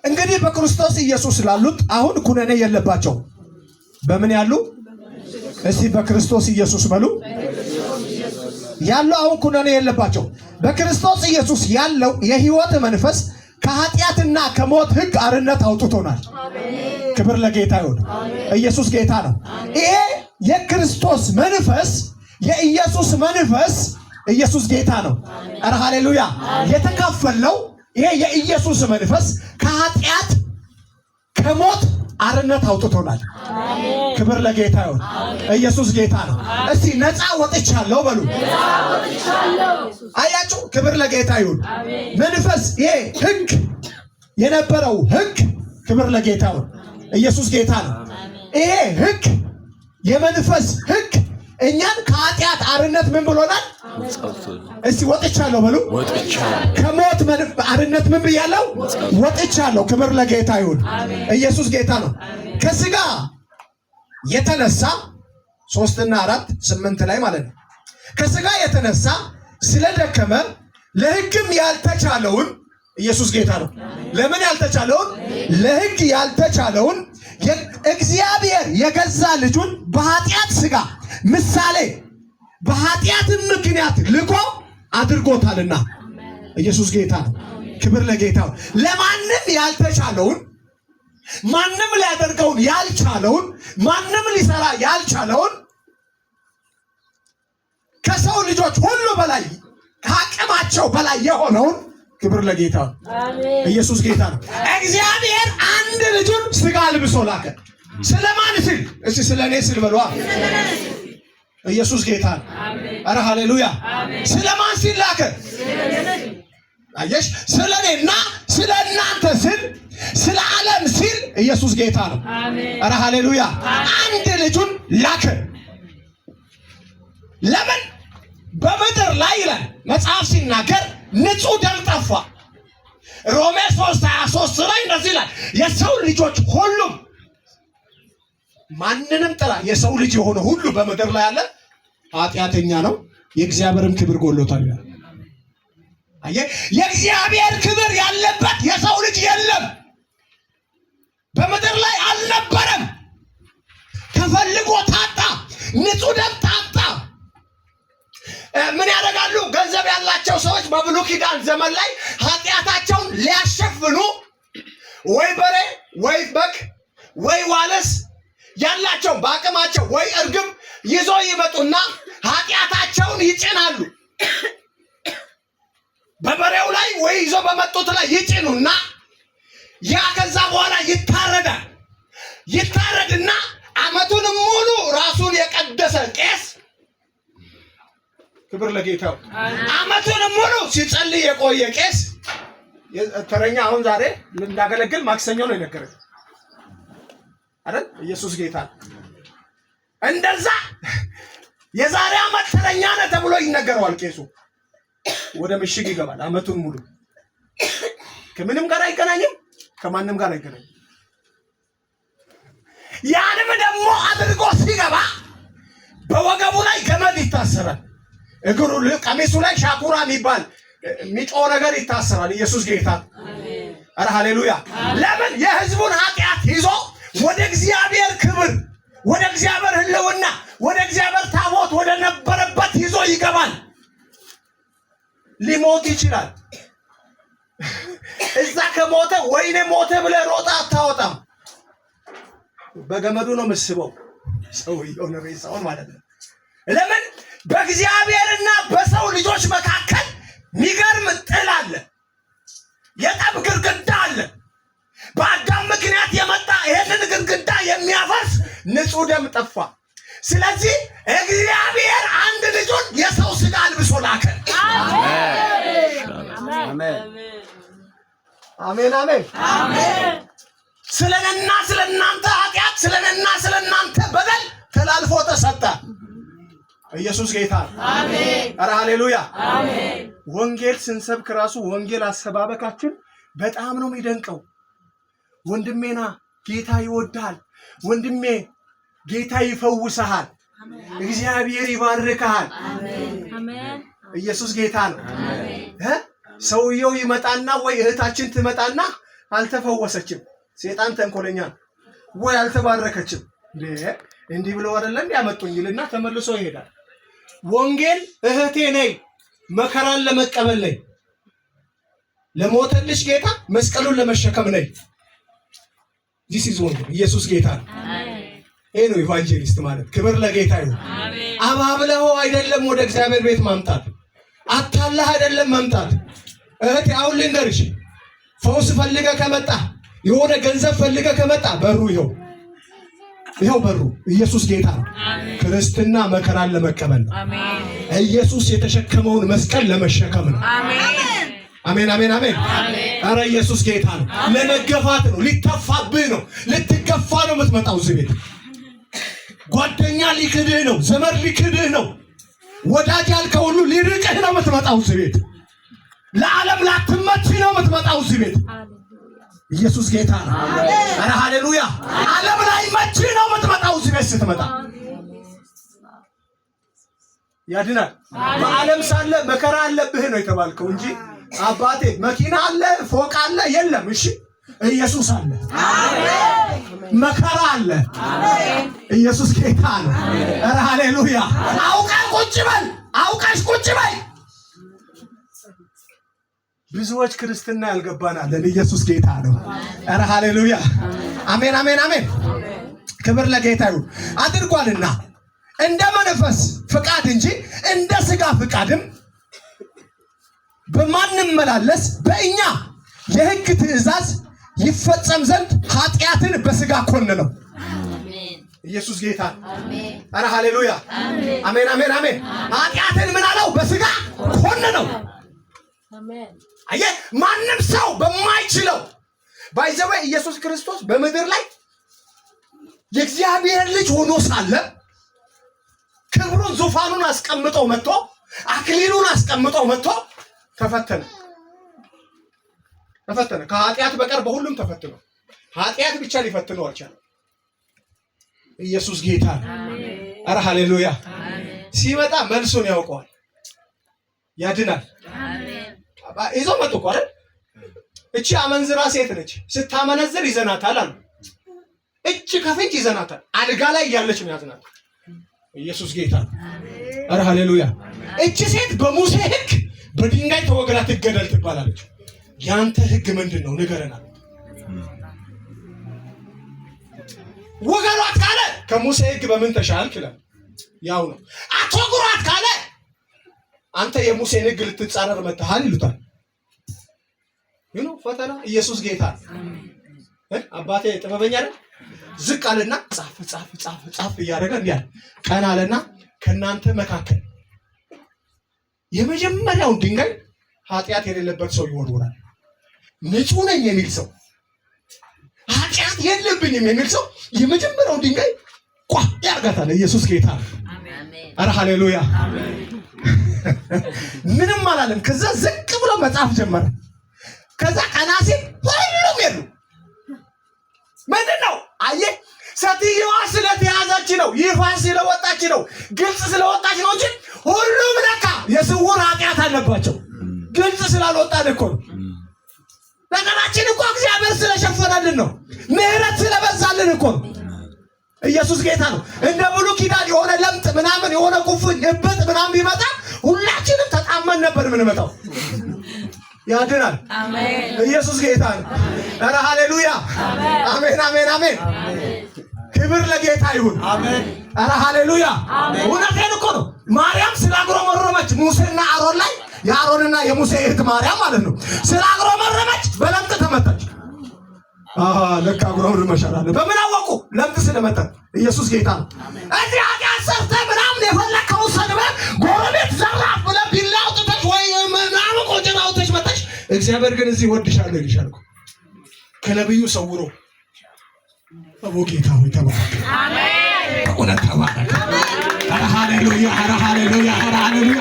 እንግዲህ በክርስቶስ ኢየሱስ ላሉት አሁን ኩነኔ የለባቸው። በምን ያሉ? እስቲ በክርስቶስ ኢየሱስ በሉ። ያለው አሁን ኩነኔ የለባቸው። በክርስቶስ ኢየሱስ ያለው የሕይወት መንፈስ ከኃጢአትና ከሞት ሕግ አርነት አውጥቶናል። ክብር ለጌታ ይሁን። ኢየሱስ ጌታ ነው። ይሄ የክርስቶስ መንፈስ የኢየሱስ መንፈስ ኢየሱስ ጌታ ነው። ኧረ ሃሌሉያ! የተካፈለው ይሄ የኢየሱስ መንፈስ ከኃጢአት ከሞት አርነት አውጥቶናል። ክብር ለጌታ ይሁን። ኢየሱስ ጌታ ነው። እስቲ ነፃ ወጥቻለሁ በሉ። አያችሁ? ክብር ለጌታ ይሁን። መንፈስ ይሄ ሕግ የነበረው ሕግ ክብር ለጌታ ይሁን። ኢየሱስ ጌታ ነው። ይሄ ሕግ የመንፈስ ሕግ እኛን ከኃጢአት አርነት ምን ብሎናል? እስቲ ወጥቻለሁ በሉ። ከሞት አርነት ምን ብያለሁ? ወጥቻለሁ። ክብር ለጌታ ይሁን። ኢየሱስ ጌታ ነው። ከሥጋ የተነሳ 3 እና 4 8 ላይ ማለት ነው። ከሥጋ የተነሳ ስለደከመ ለሕግም ያልተቻለውን ኢየሱስ ጌታ ነው። ለምን ያልተቻለውን? ለሕግ ያልተቻለውን እግዚአብሔር የገዛ ልጁን በኃጢአት ሥጋ ምሳሌ በኃጢአትም ምክንያት ልኮ አድርጎታልና ኢየሱስ ጌታ ነው። ክብር ለጌታው። ለማንም ያልተቻለውን ማንም ሊያደርገውን ያልቻለውን ማንም ሊሰራ ያልቻለውን ከሰው ልጆች ሁሉ በላይ ከአቅማቸው በላይ የሆነውን ክብር ለጌታው ኢየሱስ ጌታ ነው። እግዚአብሔር አንድ ልጁን ሥጋ ልብሶ ላከ። ስለማን ሲል? እስቲ ስለኔ ሲል በሏ። ኢየሱስ ጌታ ነው። ኧረ ሃሌሉያ! ስለማን ሲል ላከ? አየሽ? ስለኔና ስለ እናንተ ሲል ስለ ዓለም ሲል ኢየሱስ ጌታ ነው። ኧረ ሃሌሉያ! አንድ ልጁን ላከ። ለምን? በምድር ላይ ይላል መጽሐፍ ሲናገር ንጹህ ደም ጠፋ። ሮሜ 3:23 ላይ እንደዚህ ይላል የሰው ልጆች ሁሉም ማንንም ጥራ የሰው ልጅ የሆነ ሁሉ በምድር ላይ ያለ ኃጢአተኛ ነው፣ የእግዚአብሔርም ክብር ጎሎታል። አየህ? የእግዚአብሔር ክብር ያለበት የሰው ልጅ የለም፣ በምድር ላይ አልነበረም። ተፈልጎ ታጣ፣ ንጹህ ደም ታጣ። ምን ያደርጋሉ? ገንዘብ ያላቸው ሰዎች በብሉይ ኪዳን ዘመን ላይ ኃጢአታቸውን ሊያሸፍኑ ወይ በሬ ወይ በግ ወይ ዋልስ ያላቸው በአቅማቸው ወይ እርግብ ይዞ ይመጡና ኃጢአታቸውን ይጭናሉ። በበሬው ላይ ወይ ይዞ በመጡት ላይ ይጭኑና ያ ከዛ በኋላ ይታረዳል። ይታረድና ዓመቱን ሙሉ ራሱን የቀደሰ ቄስ ክብር ለጌታው ዓመቱን ሙሉ ሲጸልይ የቆየ ቄስ ተረኛ አሁን ዛሬ እንዳገለግል ማክሰኞ ነው የነገረኝ አይደል? ኢየሱስ ጌታ እንደዛ የዛሬ ዓመት ተረኛ ነህ ተብሎ ይነገረዋል። ቄሱ ወደ ምሽግ ይገባል። ዓመቱን ሙሉ ከምንም ጋር አይገናኝም፣ ከማንም ጋር አይገናኝም። ያንም ደግሞ አድርጎ ሲገባ በወገቡ ላይ ገመድ ይታሰራል። እግሩ ቀሚሱ ላይ ሻኩራ የሚባል የሚጮህ ነገር ይታሰራል። ኢየሱስ ጌታ ኧረ ሃሌሉያ! ለምን? የሕዝቡን ኃጢአት ይዞ ወደ እግዚአብሔር ክብር ወደ እግዚአብሔር ሕልውና ወደ እግዚአብሔር ታቦት ወደ ነበረበት ይዞ ይገባል። ሊሞት ይችላል። እዛ ከሞተ ወይኔ ሞተ ብለህ ሮጣ አታወጣም። በገመዱ ነው የምስበው ሰውየው ነው ሬሳውን ማለት ነው። ለምን? በእግዚአብሔርና በሰው ልጆች መካከል የሚገርም ጥል አለ። የጠብ ግድግዳ አለ። በአዳም ምክንያት የመጣ ይህንን ግድግዳ የሚያፈርስ ንጹህ ደም ጠፋ። ስለዚህ እግዚአብሔር አንድ ልጁን የሰው ሥጋ አልብሶ ላከ። አሜን አሜን አሜን። ስለነና ስለናንተ ኃጢአት ስለነና ስለናንተ በደል ተላልፎ ተሰጠ። ኢየሱስ ጌታ አሜን። ኧረ ሃሌሉያ አሜን። ወንጌል ስንሰብክ ራሱ ወንጌል አሰባበካችን በጣም ነው የሚደንቀው። ወንድሜና ጌታ ይወድሃል፣ ወንድሜ ጌታ ይፈውስሃል፣ እግዚአብሔር ይባርክሃል። አሜን። ኢየሱስ ጌታ ነው። ሰውየው ይመጣና ወይ እህታችን ትመጣና አልተፈወሰችም። ሰይጣን ተንኮለኛ ወይ አልተባረከችም። እንዲህ ብለው አይደለ እንዲያመጡኝ ይልና ተመልሶ ይሄዳል። ወንጌል እህቴ ነይ መከራን ለመቀበል ነይ፣ ለሞተልሽ ጌታ መስቀሉን ለመሸከም ነይ። ዲስ ኢዝ ወንጌል። ኢየሱስ ጌታ ነው። ይሄ ነው ኢቫንጀሊስት ማለት። ክብር ለጌታ ይሁን። አባብለው አይደለም ወደ እግዚአብሔር ቤት ማምጣት፣ አታላህ አይደለም ማምጣት። እህቴ አሁን ልንገርሽ፣ ፈውስ ፈልገ ከመጣ የሆነ ገንዘብ ፈልገ ከመጣ በሩ ይኸው በሩ። ኢየሱስ ጌታ ነው። ክርስትና መከራን ለመቀበል ነው። ኢየሱስ የተሸከመውን መስቀል ለመሸከም ነው። አሜን አሜን አሜን። ኧረ ኢየሱስ ጌታ ነው። ለመገፋት ነው፣ ሊተፋብህ ነው፣ ልትገፋ ነው የምትመጣው እዚህ ቤት። ጓደኛ ሊክድህ ነው፣ ዘመድ ሊክድህ ነው፣ ወዳጅ ያልከው ሁሉ ሊርቅህ ነው የምትመጣው እዚህ ቤት። ለዓለም ላትመች ነው የምትመጣው እዚህ ቤት። ኢየሱስ ጌታ ነው። ኧረ ሃሌሉያ። ዓለም ላይ መች ነው የምትመጣው እዚህ ቤት ስትመጣ። ያድናል። በዓለም ሳለ መከራ አለብህ ነው የተባልከው እንጂ አባቴ መኪና አለ ፎቅ አለ የለም። እሺ ኢየሱስ አለ። መከራ አለ። ኢየሱስ ጌታ ነው። ኧረ ሃሌሉያ። አውቀህ ቁጭ በል፣ አውቀሽ ቁጭ በል። ብዙዎች ክርስትና ያልገባናል። ኢየሱስ ጌታ ነው። ኧረ ሃሌሉያ። አሜን አሜን አሜን። ክብር ለጌታ ይሁን። አድርጓልና እንደ መንፈስ ፍቃድ እንጂ እንደ ሥጋ ፍቃድም በማንመላለስ በእኛ የሕግ ትእዛዝ ይፈጸም ዘንድ ኃጢአትን በሥጋ ኮነነው። ኢየሱስ ጌታ ነው። ኧረ ሃሌሉያ። አሜን አሜን አሜን። ኃጢአትን ምን አለው? በሥጋ ኮነነው። አየህ፣ ማንም ሰው በማይችለው ባይዘው ኢየሱስ ክርስቶስ በምድር ላይ የእግዚአብሔር ልጅ ሆኖ ሳለ ክብሩን ዙፋኑን አስቀምጦ መጥቶ አክሊሉን አስቀምጦ መጥቶ ተፈተነ። ከኃጢአት በቀር በሁሉም ተፈትኖ ኃጢአት ብቻ ሊፈትነው አልቻለም። ኢየሱስ ጌታ ነው። ኧረ ሃሌሉያ። ሲመጣ መልሱን ያውቀዋል፣ ያድናል። ይዞ መጡ እኮ አይደል? እቺ አመንዝራ ሴት ነች። ስታመነዝር ይዘናታል አሉ። እቺ ከፍንጭ ይዘናታል። አልጋ ላይ ያለች ነው ያዝናት። ኢየሱስ ጌታ ነው። ኧረ ሃሌሉያ። እቺ ሴት በሙሴ ሕግ በድንጋይ ተወግራ ትገደል ትባላለች። ያንተ ሕግ ምንድን ነው ንገረና። ወገሯት ካለ ከሙሴ ሕግ በምን ተሻልክ ይላል። ያው ነው። አትወግሯት ካለ አንተ የሙሴን ሕግ ልትጻረር መጥተሃል ይሉታል። ፈተና። ኢየሱስ ጌታ አባቴ ጥበበኛ አይደል? ዝቅ አለና ጻፍ እያደረገ እንዲያል ቀና አለና ከናንተ መካከል የመጀመሪያውን ድንጋይ ኃጢአት የሌለበት ሰው ይወርውራል። ንጹህ ነኝ የሚል ሰው፣ ኃጢአት የለብኝም የሚል ሰው የመጀመሪያውን ድንጋይ ቋ ያርጋታል። ኢየሱስ ጌታ። ኧረ ሃሌሉያ። ምንም አላለም። ከዛ ዝቅ ብሎ መጻፍ ጀመረ። ከዛ ቀናሴ ሁሉም የሉ። ምንድን ነው? አየህ፣ ሴትዮዋ ስለተያዘች ነው፣ ይፋ ስለወጣች ነው፣ ግልጽ ስለወጣች ነው እንጂ ሁሉም ለካ የስውር ኃጢአት አለባቸው። ግልጽ ስላልወጣን እኮ ነው። ነገራችን እኮ እግዚአብሔር ስለሸፈነልን ነው፣ ምሕረት ስለበዛልን እኮ ነው። ኢየሱስ ጌታ ነው። እንደ ብሉይ ኪዳን የሆነ ለምጥ ምናምን የሆነ ቁፍኝ እብጥ ምናምን ቢመጣ ሁላችንም ተጣመን ነበር የምንመጣው። ያድናል። ኢየሱስ ጌታ ነው። ኧረ ሃሌሉያ። አሜን አሜን አሜን። ክብር ለጌታ ይሁን። ኧረ ሃሌሉያ። እውነቴን እኮ ነው። ማርያም ስላጉረመረመች ሙሴና አሮን ላይ የአሮንና የሙሴ እህት ማርያም ማለት ነው ስላጉረመረመች በለምጥ ተመታች። ለካ አጉረመረመሻል። በምን አወቁ? ለምጥ ስለመጣ። ኢየሱስ ጌታ ነው። እዚህ ኃጢአት ሰርተህ ምናምን የፈለከውን ሰድበህ ጎረቤት ዘራፍ ብለህ ቢላ አውጥተሽ ወይ ምናምን ቆንጨራ አውጥተሽ መጣሽ። እግዚአብሔር ግን እዚህ ወድሻለሁ ይልሻል እኮ ከነብዩ ሰውሮ። አቦ ጌታ ሆይ ተባረክ። አሜን። እውነት ተባረክ። ኧረ ሃሌሉያ። ኧረ ሃሌሉያ። ኧረ ሃሌሉያ።